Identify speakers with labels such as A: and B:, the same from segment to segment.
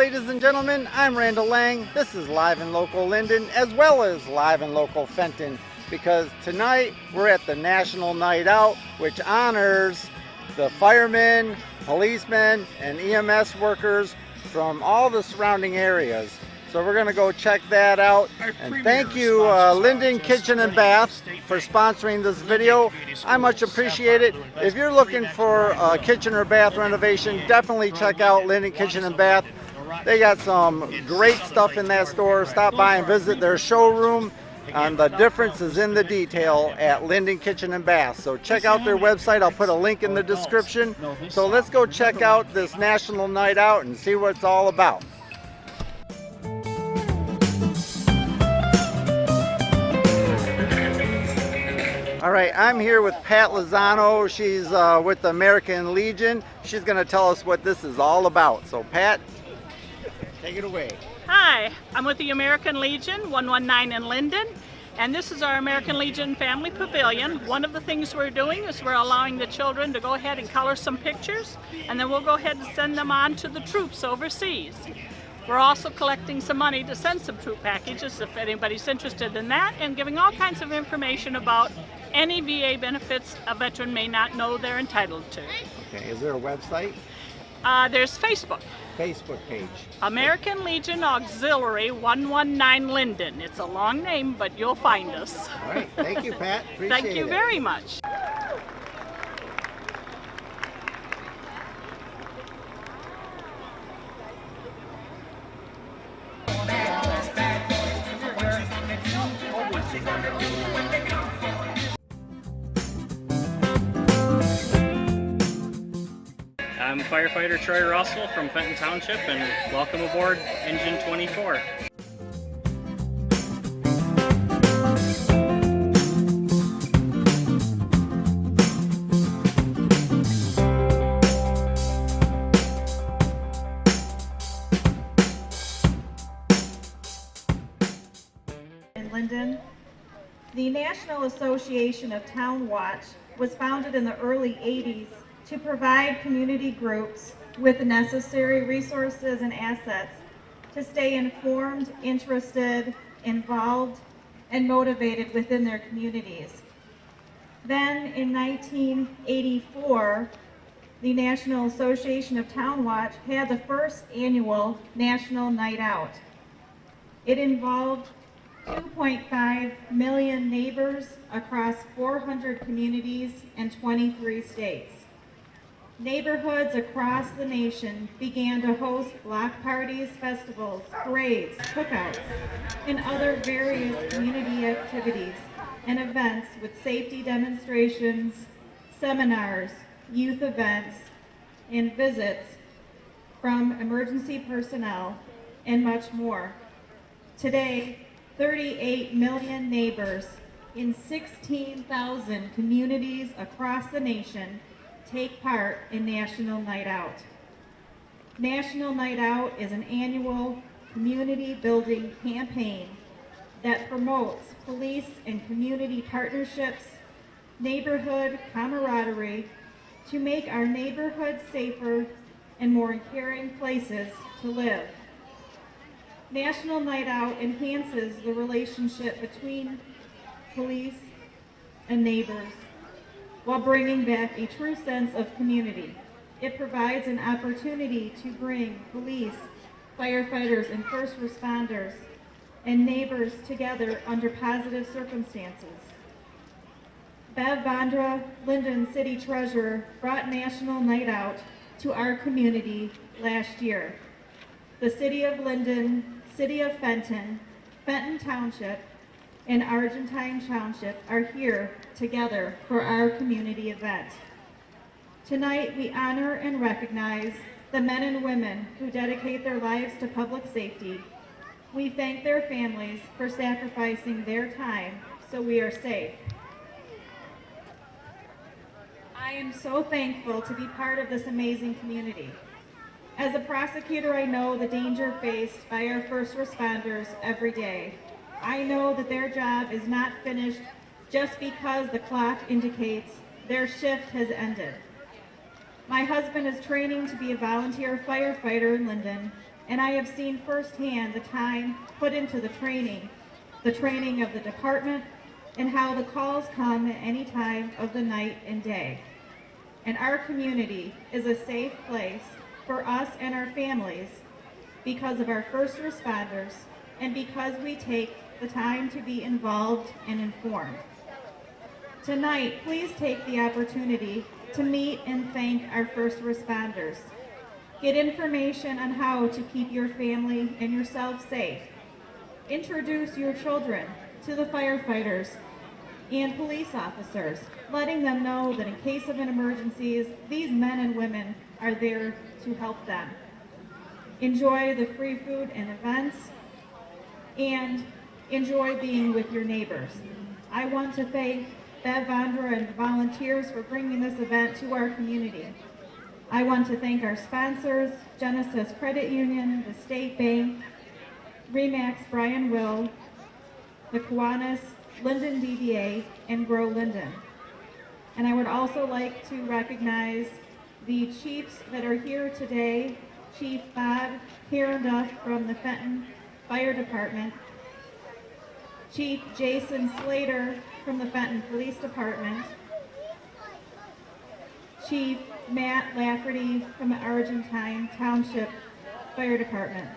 A: ladies and gentlemen, I'm Randall Lang. This is Live and Local Linden as well as Live and Local Fenton, because tonight we're at the National Night Out, which honors the firemen, policemen, and EMS workers from all the surrounding areas. So we're going to go check that out. And thank you Linden Kitchen and Bath for sponsoring this video. I much appreciate it. If you're looking for a kitchen or bath renovation, definitely check out Linden Kitchen and Bath. They got some great stuff in that store. Stop by and visit their showroom. And the difference is in the detail at Linden Kitchen and Bath. So check out their website. I'll put a link in the description. So let's go check out this National Night Out and see what it's all about. All right, I'm here with Pat Lozano. She's with the American Legion. She's going to tell us what this is all about. So Pat, take it away.
B: Hi, I'm with the American Legion 119 in Linden, and this is our American Legion Family Pavilion. One of the things we're doing is we're allowing the children to go ahead and color some pictures, and then we'll go ahead and send them on to the troops overseas. We're also collecting some money to send some troop packages if anybody's interested in that, and giving all kinds of information about any VA benefits a veteran may not know they're entitled to.
A: Okay, is there a website?
B: There's Facebook.
A: Facebook page.
B: American Legion Auxiliary 119 Linden. It's a long name, but you'll find us.
A: All right, thank you, Pat. Appreciate it.
B: Thank you very much.
C: I'm firefighter Troy Russell from Fenton Township, and welcome aboard Engine 24.
D: In Linden, the National Association of Town Watch was founded in the early 80s to provide community groups with the necessary resources and assets to stay informed, interested, involved, and motivated within their communities. Then in 1984, the National Association of Town Watch had the first annual National Night Out. It involved 2.5 million neighbors across 400 communities and 23 states. Neighborhoods across the nation began to host block parties, festivals, parades, cookouts, and other various community activities and events with safety demonstrations, seminars, youth events, and visits from emergency personnel, and much more. Today, 38 million neighbors in 16,000 communities across the nation take part in National Night Out. National Night Out is an annual community building campaign that promotes police and community partnerships, neighborhood camaraderie to make our neighborhoods safer and more caring places to live. National Night Out enhances the relationship between police and neighbors while bringing back a true sense of community. It provides an opportunity to bring police, firefighters, and first responders and neighbors together under positive circumstances. Bev Vondra, Linden City Treasurer, brought National Night Out to our community last year. The City of Linden, City of Fenton, Fenton Township, and Argentine Township are here together for our community event. Tonight we honor and recognize the men and women who dedicate their lives to public safety. We thank their families for sacrificing their time so we are safe. I am so thankful to be part of this amazing community. As a prosecutor, I know the danger faced by our first responders every day. I know that their job is not finished just because the clock indicates their shift has ended. My husband is training to be a volunteer firefighter in Linden, and I have seen firsthand the time put into the training of the department, and how the calls come at any time of the night and day. And our community is a safe place for us and our families because of our first responders and because we take the time to be involved and informed. Tonight, please take the opportunity to meet and thank our first responders. Get information on how to keep your family and yourself safe. Introduce your children to the firefighters and police officers, letting them know that in case of an emergency, these men and women are there to help them. Enjoy the free food and events, and enjoy being with your neighbors. I want to thank Bev Vondra and the volunteers for bringing this event to our community. I want to thank our sponsors, Genesis Credit Union, the State Bank, Remax Brian Will, the Kiwanis, Linden DBA, and Grow Linden. And I would also like to recognize the chiefs that are here today, Chief Bob Herrenduff from the Fenton Fire Department, Chief Jason Slater from the Fenton Police Department, Chief Matt Lafferty from the Argentine Township Fire Department.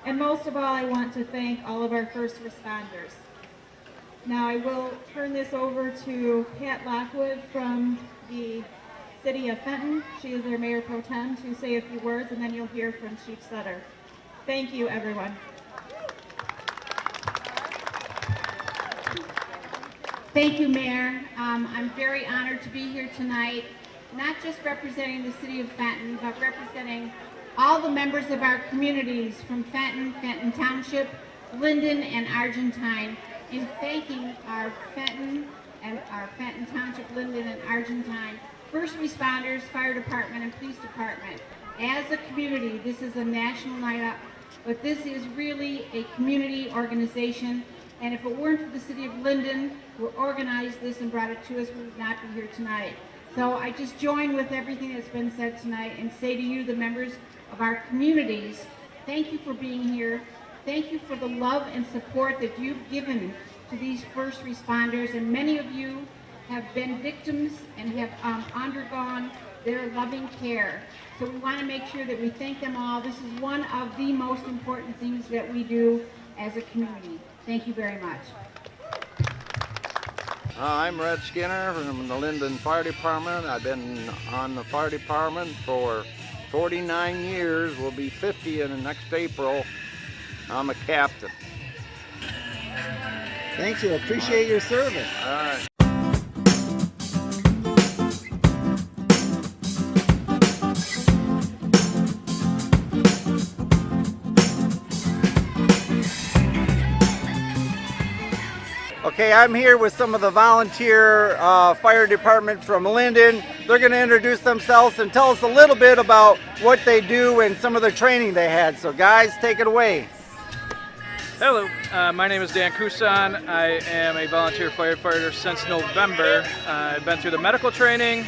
D: And most of all, I want to thank all of our first responders. Now I will turn this over to Pat Lockwood from the City of Fenton. She is their Mayor Pro Tem, to say a few words, and then you'll hear from Chief Sutter. Thank you, everyone.
E: Thank you, Mayor. I'm very honored to be here tonight, not just representing the City of Fenton, but representing all the members of our communities from Fenton, Fenton Township, Linden, and Argentine, in thanking our Fenton Township, Linden, and Argentine first responders, fire department, and police department. As a community, this is a national night out, but this is really a community organization, and if it weren't for the City of Linden, who organized this and brought it to us, we would not be here tonight. So I just join with everything that's been said tonight and say to you, the members of our communities, thank you for being here. Thank you for the love and support that you've given to these first responders, and many of you have been victims and have undergone their loving care. So we want to make sure that we thank them all. This is one of the most important things that we do as a community. Thank you very much.
F: I'm Red Skinner from the Linden Fire Department. I've been on the fire department for 49 years. We'll be 50 in the next April. I'm a captain.
A: Thank you. Appreciate your service.
F: All right.
A: Okay, I'm here with some of the volunteer fire department from Linden. They're going to introduce themselves and tell us a little bit about what they do and some of the training they had. So guys, take it away.
G: Hello, my name is Dan Kusan. I am a volunteer firefighter since November. I've been through the medical training,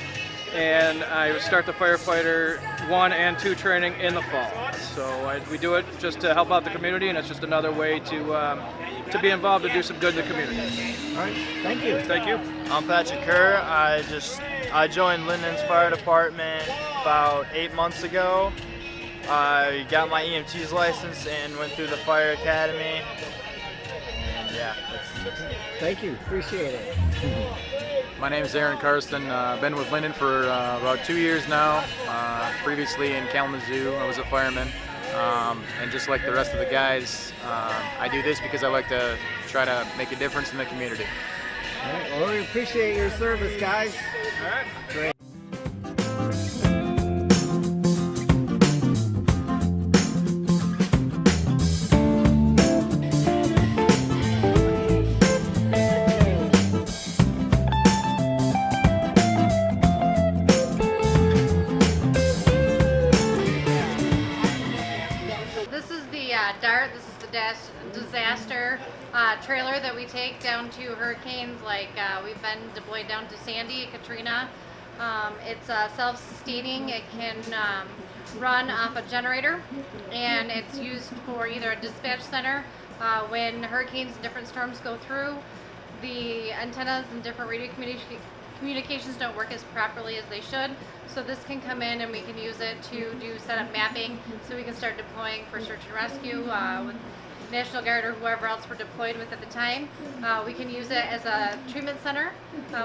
G: and I start the firefighter 1 and 2 training in the fall. So we do it just to help out the community, and it's just another way to be involved, to do some good in the community.
A: All right, thank you.
G: Thank you.
H: I'm Patrick Kerr. I joined Linden's fire department about 8 months ago. I got my EMT's license and went through the fire academy. And yeah,
A: Thank you. Appreciate it.
I: My name is Aaron Karsten. I've been with Linden for about 2 years now. Previously in Kalamazoo, I was a fireman. And just like the rest of the guys, I do this because I like to try to make a difference in the community.
A: All right, well, we appreciate your service, guys.
G: All right.
A: Great.
J: This is the DART, this is the disaster trailer that we take down to hurricanes, like we've been deployed down to Sandy, Katrina. It's self-sustaining. It can run off a generator, and it's used for either a dispatch center when hurricanes and different storms go through. The antennas and different radio communications don't work as properly as they should, so this can come in and we can use it to do setup mapping, so we can start deploying for search and rescue with National Guard or whoever else we're deployed with at the time. We can use it as a treatment center.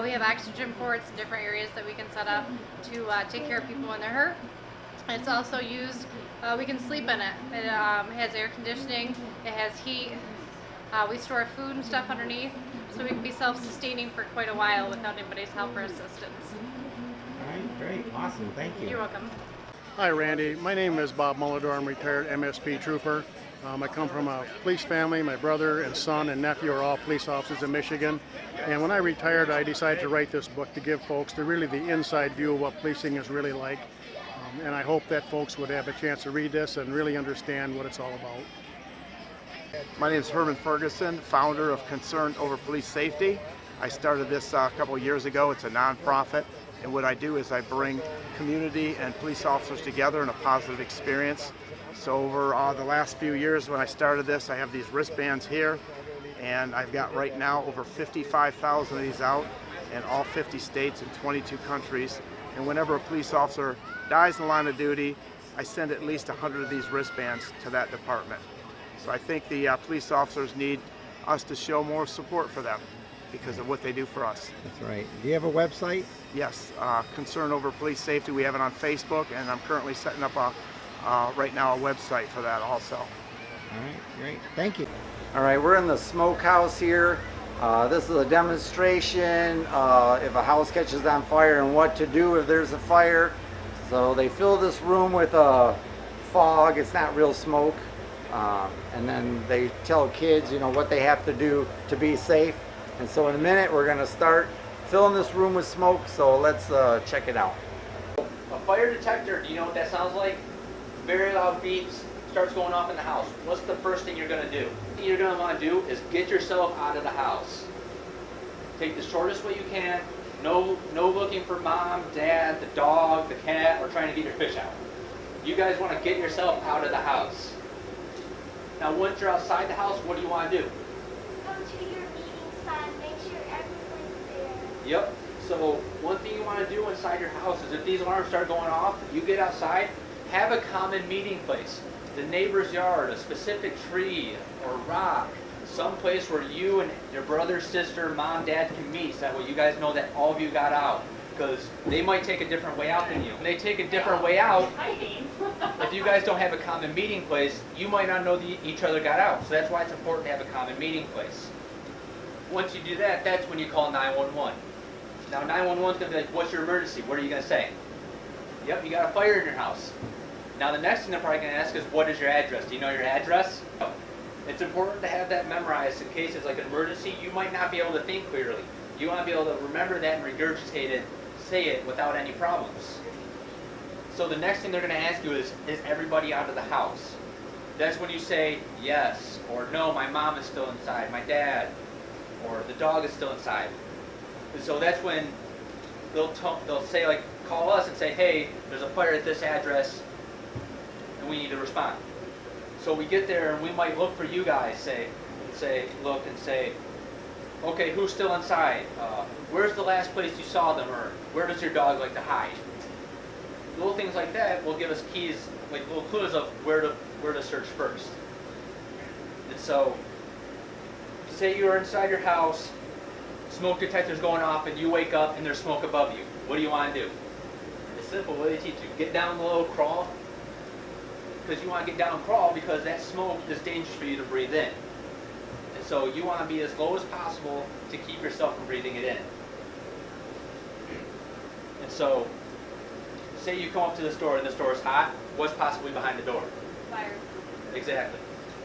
J: We have oxygen ports in different areas that we can set up to take care of people when they're hurt. It's also used, we can sleep in it. It has air conditioning, it has heat. We store food and stuff underneath, so we can be self-sustaining for quite a while without anybody's help or assistance.
A: All right, great, awesome, thank you.
J: You're welcome.
K: Hi Randy, my name is Bob Mullador. I'm a retired MSP trooper. I come from a police family. My brother and son and nephew are all police officers in Michigan. And when I retired, I decided to write this book to give folks the inside view of what policing is really like. And I hope that folks would have a chance to read this and really understand what it's all about.
F: My name is Herman Ferguson, founder of Concern Over Police Safety. I started this a couple years ago. It's a nonprofit, and what I do is I bring community and police officers together in a positive experience. So over the last few years when I started this, I have these wristbands here, and I've got right now over 55,000 of these out in all 50 states and 22 countries. And whenever a police officer dies in the line of duty, I send at least 100 of these wristbands to that department. So I think the police officers need us to show more support for them because of what they do for us.
A: That's right. Do you have a website?
F: Yes, Concern Over Police Safety. We have it on Facebook, and I'm currently setting up right now a website for that also.
A: All right, great. Thank you. All right, we're in the smokehouse here. This is a demonstration if a house catches on fire and what to do if there's a fire. So they fill this room with fog. It's not real smoke. And then they tell kids, you know, what they have to do to be safe. And so in a minute, we're going to start filling this room with smoke. So let's check it out.
L: A fire detector, do you know what that sounds like? Very loud beeps, starts going off in the house. What's the first thing you're going to do? The thing you're going to want to do is get yourself out of the house. Take the shortest way you can. No looking for mom, dad, the dog, the cat, or trying to get your fish out. You guys want to get yourself out of the house. Now once you're outside the house, what do you want to do?
M: Go to your meeting spot, make sure everyone's there.
L: Yep. So one thing you want to do inside your house is if these alarms start going off, you get outside, have a common meeting place. The neighbor's yard, a specific tree or rock, some place where you and your brother, sister, mom, dad can meet, so that way you guys know that all of you got out. Because they might take a different way out than you. When they take a different way out, if you guys don't have a common meeting place, you might not know each other got out. So that's why it's important to have a common meeting place. Once you do that, that's when you call 911. Now 911 is going to be like, what's your emergency? What are you going to say? Yep, you got a fire in your house. Now the next thing they're probably going to ask is, what is your address? Do you know your address? It's important to have that memorized in case it's like an emergency. You might not be able to think clearly. You want to be able to remember that and regurgitate it, say it without any problems. So the next thing they're going to ask you is everybody out of the house? That's when you say yes, or no, my mom is still inside, my dad, or the dog is still inside. And so that's when they'll say, like, call us and say, hey, there's a fire at this address, and we need to respond. So we get there and we might look for you guys, look and say, okay, who's still inside? Where's the last place you saw them, or where does your dog like to hide? Little things like that will give us keys, like little clues of where to search first. And so, say you're inside your house, smoke detector's going off, and you wake up and there's smoke above you. What do you want to do? It's simple. What do they teach you? Get down low, crawl. Because you want to get down and crawl because that smoke is dangerous for you to breathe in. And so you want to be as low as possible to keep yourself from breathing it in. And so, say you come up to this door and this door is hot, what's possibly behind the door?
J: Fire.
L: Exactly.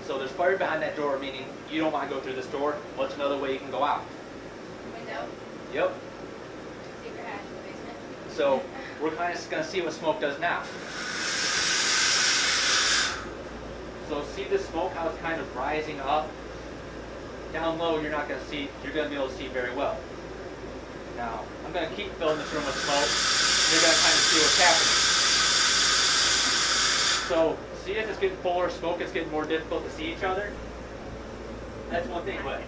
L: So there's fire behind that door, meaning you don't want to go through this door. What's another way you can go out?
J: Window.
L: Yep.
J: Secret hatch in the basement.
L: So we're kind of going to see what smoke does now. So see the smoke, how it's kind of rising up. Down low, you're not going to see. You're going to be able to see very well. Now I'm going to keep filling this room with smoke. You're going to kind of see what's happening. So see as it's getting fuller smoke, it's getting more difficult to see each other. That's one thing, but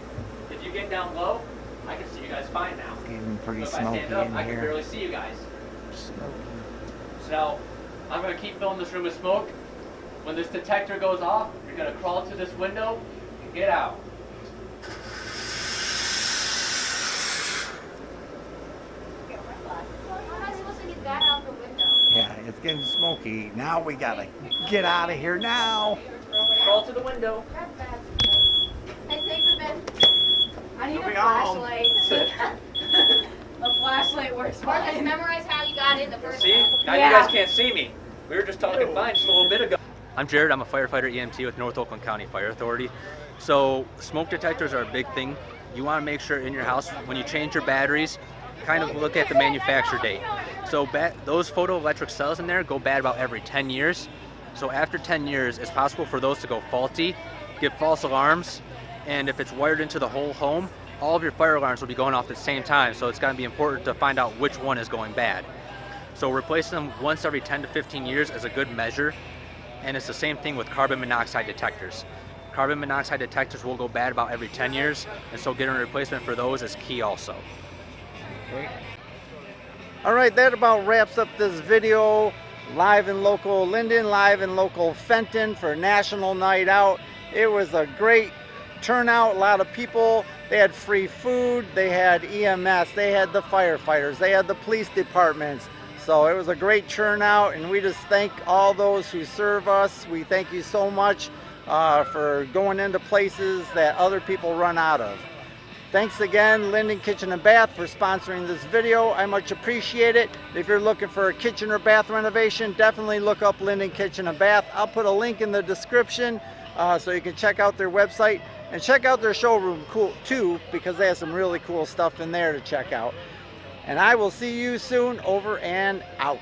L: if you get down low, I can see you guys fine now.
A: It's getting pretty
L: So if I stand
A: smoky
L: up,
A: in
L: I can
A: here.
L: barely see you guys.
A: Smoky.
L: So now, I'm going to keep filling this room with smoke. When this detector goes off, you're going to crawl to this window and get out.
M: How am I supposed to get that out the window?
A: Yeah, it's getting smoky. Now we gotta get out of here now.
L: Crawl to the window.
M: I take them in. I need
A: You'll
M: a
A: be home.
M: flashlight. A flashlight works fine. Memorize how you got in the first
L: See?
M: time.
L: Now you guys can't see me. We were just talking fine just a little bit ago.
C: I'm Jared. I'm a firefighter EMT with North Oakland County Fire Authority. So smoke detectors are a big thing. You want to make sure in your house when you change your batteries, kind of look at the manufacture date. So those photoelectric cells in there go bad about every 10 years. So after 10 years, it's possible for those to go faulty, give false alarms, and if it's wired into the whole home, all of your fire alarms will be going off at the same time. So it's going to be important to find out which one is going bad. So replacing them once every 10 to 15 years is a good measure. And it's the same thing with carbon monoxide detectors. Carbon monoxide detectors will go bad about every 10 years, and so getting a replacement for those is key also.
A: All right, that about wraps up this video. Live in local Linden, live in local Fenton for National Night Out. It was a great turnout, a lot of people. They had free food, they had EMS, they had the firefighters, they had the police departments. So it was a great turnout, and we just thank all those who serve us. We thank you so much for going into places that other people run out of. Thanks again, Linden Kitchen and Bath, for sponsoring this video. I much appreciate it. If you're looking for a kitchen or bath renovation, definitely look up Linden Kitchen and Bath. I'll put a link in the description so you can check out their website and check out their showroom too, because they have some really cool stuff in there to check out. And I will see you soon. Over and out.